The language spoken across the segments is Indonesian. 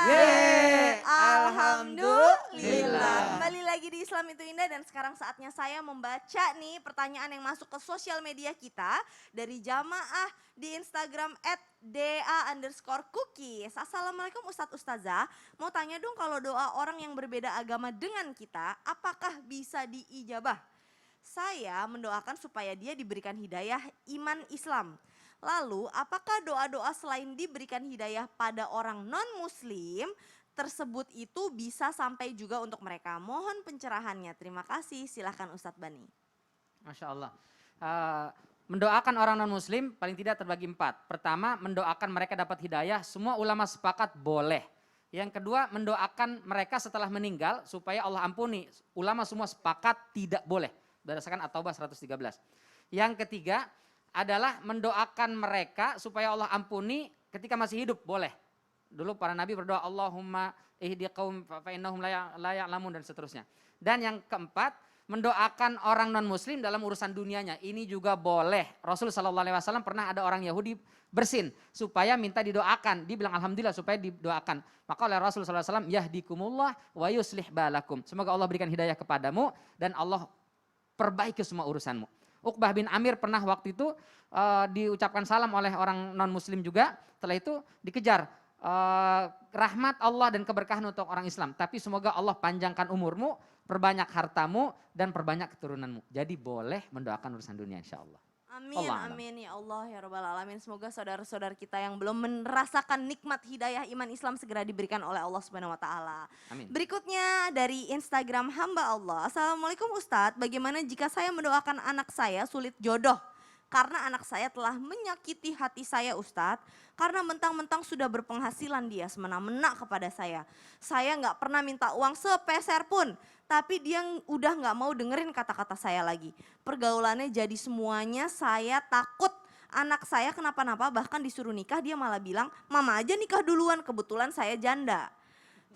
Yeay, Alhamdulillah. Kembali lagi di Islam itu Indah dan sekarang saatnya saya membaca nih pertanyaan yang masuk ke sosial media kita dari jamaah di Instagram @da_cookies. Assalamualaikum Ustadz Ustazah, mau tanya dong kalau doa orang yang berbeda agama dengan kita, apakah bisa diijabah? Saya mendoakan supaya dia diberikan hidayah iman Islam. Lalu, apakah doa-doa selain diberikan hidayah pada orang non-muslim tersebut itu bisa sampai juga untuk mereka? Mohon pencerahannya. Terima kasih. Silahkan Ustadz Bani. Masya Allah. Mendoakan orang non-muslim paling tidak terbagi 4. Pertama, mendoakan mereka dapat hidayah, semua ulama sepakat boleh. Yang kedua, mendoakan mereka setelah meninggal supaya Allah ampuni. Ulama semua sepakat tidak boleh. Berdasarkan At-Taubah 113. Yang ketiga adalah mendoakan mereka supaya Allah ampuni ketika masih hidup, boleh. Dulu para nabi berdoa Allahumma ihdi qaum fa innahum la ya'lamun dan seterusnya. Dan yang keempat, mendoakan orang non muslim dalam urusan dunianya, ini juga boleh. Rasul SAW pernah ada orang Yahudi bersin supaya minta didoakan, dia bilang alhamdulillah supaya didoakan. Maka oleh Rasul SAW, yahdikumullah wa yuslih balakum, semoga Allah berikan hidayah kepadamu dan Allah perbaiki semua urusanmu. Uqbah bin Amir pernah waktu itu diucapkan salam oleh orang non muslim juga, setelah itu dikejar rahmat Allah dan keberkahan untuk orang Islam, tapi semoga Allah panjangkan umurmu, perbanyak hartamu dan perbanyak keturunanmu. Jadi boleh mendoakan urusan dunia, insya Allah. Amin, amin ya Allah ya Rabbal Alamin. Semoga saudara-saudara kita yang belum merasakan nikmat hidayah iman Islam segera diberikan oleh Allah Subhanahu Wa Taala. Amin. Berikutnya dari Instagram hamba Allah. Assalamualaikum Ustadz, bagaimana jika saya mendoakan anak saya sulit jodoh? Karena anak saya telah menyakiti hati saya Ustadz. Karena mentang-mentang sudah berpenghasilan dia semena-mena kepada saya. Saya nggak pernah minta uang sepeser pun. Tapi dia udah nggak mau dengerin kata-kata saya lagi. Pergaulannya jadi semuanya saya takut anak saya kenapa-napa, bahkan disuruh nikah dia malah bilang mama aja nikah duluan, kebetulan saya janda.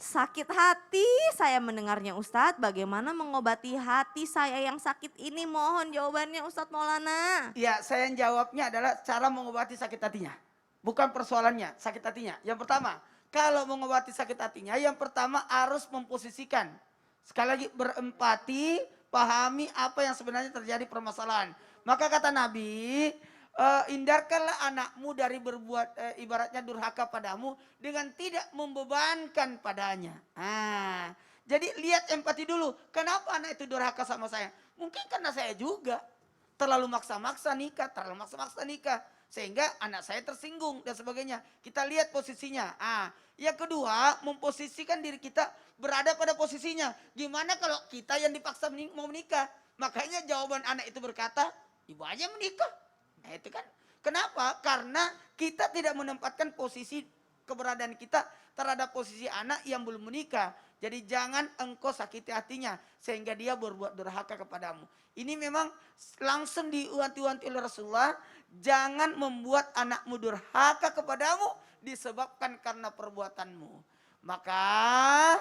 Sakit hati saya mendengarnya Ustadz, bagaimana mengobati hati saya yang sakit ini, mohon jawabannya Ustadz Maulana. Ya, saya jawabnya adalah cara mengobati sakit hatinya. Bukan persoalannya, sakit hatinya. Yang pertama, kalau mengobati sakit hatinya, yang pertama harus memposisikan. Sekali lagi berempati, pahami apa yang sebenarnya terjadi permasalahan. Maka kata Nabi, hindarkanlah anakmu dari berbuat ibaratnya durhaka padamu dengan tidak membebankan padanya. Jadi lihat empati dulu. Kenapa anak itu durhaka sama saya? Mungkin karena saya juga terlalu maksa-maksa nikah, sehingga anak saya tersinggung dan sebagainya. Kita lihat posisinya. Yang kedua, memposisikan diri kita berada pada posisinya. Gimana kalau kita yang dipaksa mau menikah? Makanya jawaban anak itu berkata, ibu aja menikah. Nah itu kan. Kenapa? Karena kita tidak menempatkan posisi keberadaan kita terhadap posisi anak yang belum menikah. Jadi jangan engkau sakiti hatinya sehingga dia berbuat durhaka kepadamu. Ini memang langsung diwanti-wanti oleh Rasulullah. Jangan membuat anakmu durhaka kepadamu disebabkan karena perbuatanmu. Maka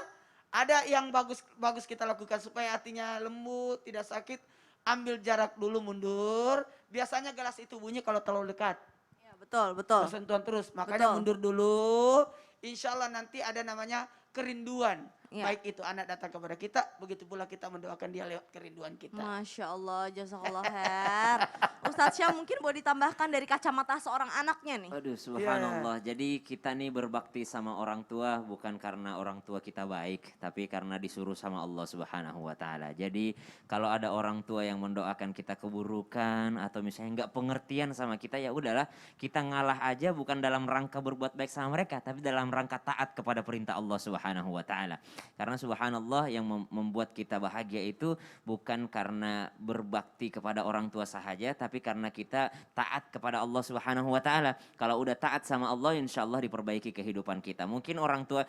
ada yang bagus kita lakukan supaya hatinya lembut, tidak sakit. Ambil jarak dulu, mundur. Biasanya gelas itu bunyi kalau terlalu dekat. Ya, betul. Bersentuhan terus, makanya mundur dulu. Insya Allah nanti ada namanya kerinduan. Ya. Baik itu anak datang kepada kita, begitu pula kita mendoakan dia lewat kerinduan kita. Masya Allah, jazakallah khair. Ustadz Syah mungkin boleh ditambahkan dari kacamata seorang anaknya nih. Aduh subhanallah, jadi kita nih berbakti sama orang tua bukan karena orang tua kita baik, tapi karena disuruh sama Allah Subhanahu wa Ta'ala. Jadi kalau ada orang tua yang mendoakan kita keburukan atau misalnya nggak pengertian sama kita, ya udahlah kita ngalah aja, bukan dalam rangka berbuat baik sama mereka, tapi dalam rangka taat kepada perintah Allah Subhanahu wa Ta'ala. Karena subhanallah yang membuat kita bahagia itu bukan karena berbakti kepada orang tua sahaja, tapi karena kita taat kepada Allah Subhanahu wa Ta'ala. Kalau udah taat sama Allah, insya Allah diperbaiki kehidupan kita. Mungkin orang tua,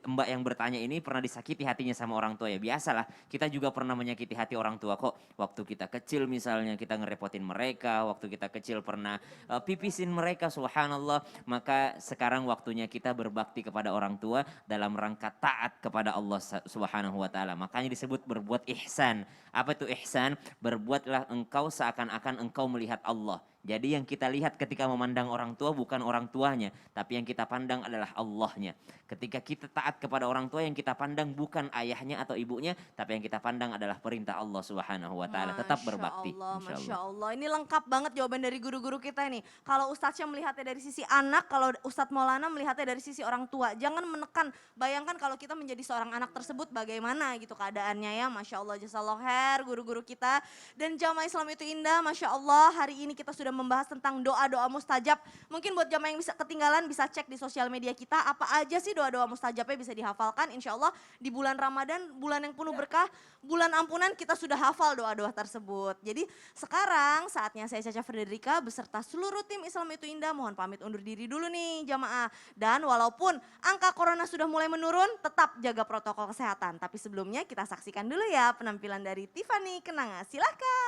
mbak yang bertanya ini pernah disakiti hatinya sama orang tua, ya biasalah. Kita juga pernah menyakiti hati orang tua kok. Waktu kita kecil misalnya kita ngerepotin mereka, waktu kita kecil pernah pipisin mereka, subhanallah. Maka sekarang waktunya kita berbakti kepada orang tua dalam rangka taat kepada Allah Subhanahu wa Ta'ala. Makanya disebut berbuat ihsan. Apa itu ihsan? Berbuatlah engkau seakan-akan engkau melihat Allah. Jadi yang kita lihat ketika memandang orang tua bukan orang tuanya, tapi yang kita pandang adalah Allahnya. Ketika kita taat kepada orang tua, yang kita pandang bukan ayahnya atau ibunya, tapi yang kita pandang adalah perintah Allah Subhanahu wa taala. Tetap Masya berbakti, Allah, insya Masya Allah. Allah. Ini lengkap banget jawaban dari guru-guru kita nih. Kalau Ustadznya melihatnya dari sisi anak, kalau Ustadz Maulana melihatnya dari sisi orang tua. Jangan menekan, bayangkan kalau kita menjadi seorang anak tersebut bagaimana gitu keadaannya ya. Masya Allah, jazakallah khair guru-guru kita. Dan jamaah Islam itu indah, Masya Allah. Hari ini kita sudah membahas tentang doa-doa mustajab. Mungkin buat jamaah yang bisa ketinggalan bisa cek di sosial media kita. Apa aja sih doa-doa mustajabnya bisa dihafalkan. Insya Allah di bulan Ramadan, bulan yang penuh berkah, bulan ampunan kita sudah hafal doa-doa tersebut. Jadi sekarang saatnya saya Caca Frederica beserta seluruh tim Islam itu indah mohon pamit undur diri dulu nih jamaah. Dan walaupun angka corona sudah mulai menurun, tetap jaga protokol kesehatan. Tapi sebelumnya kita saksikan dulu ya penampilan dari Tiffany Kenanga. Silahkan.